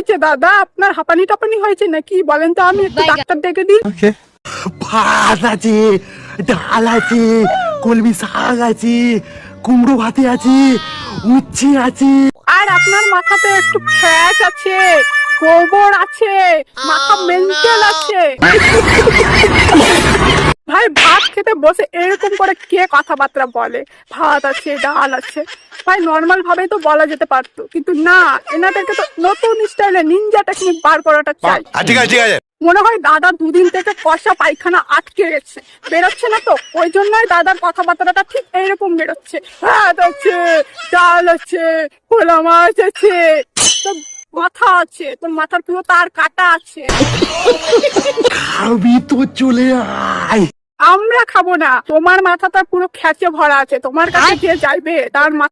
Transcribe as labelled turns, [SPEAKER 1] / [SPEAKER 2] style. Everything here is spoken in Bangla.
[SPEAKER 1] হয়েছে দাদা? আপনার হাঁপানি টাপানি হয়েছে নাকি বলেন তো, আমি একটু ডাক্তার ডেকে দিই।
[SPEAKER 2] ভাত আছে, ডাল আছে, কলমি শাক আছে, কুমড়ো ভাতে আছে, উচ্ছে আছে।
[SPEAKER 1] আর আপনার মাথাতে একটু ফ্যাট আছে, গোবর আছে, মাথা মেন্টাল আছে। ভাই ভাত খেতে বসে এরকম করে কে কথাবার্তা বলে? ভাত আছে, ডাল আছে, ভাই নর্মাল ভাবে তো বলা যেতে পারতো, কিন্তু না, এনাদেরকে তো নতুন স্টাইলে নিনজা টেকনিক বার করাটা চাই।
[SPEAKER 2] ঠিক আছে ঠিক আছে।
[SPEAKER 1] মনে হয় দাদা দুদিন থেকে কষা পায়খানা আটকে গেছে, বেরোচ্ছে না তো, ওই জন্যই দাদার কথাবার্তাটা ঠিক এইরকম বেরোচ্ছে। ভাত আছে, ডাল আছে, খোলা মাছ আছে, তো মাথা আছে, তোর মাথার পুরো তার কাটা আছে।
[SPEAKER 2] খাবি তো চলে আয়।
[SPEAKER 1] আমরা খাবো না, তোমার মাথাটা পুরো খ্যাচে ভরা আছে, তোমার কাছে যে যাইবে তার মাথা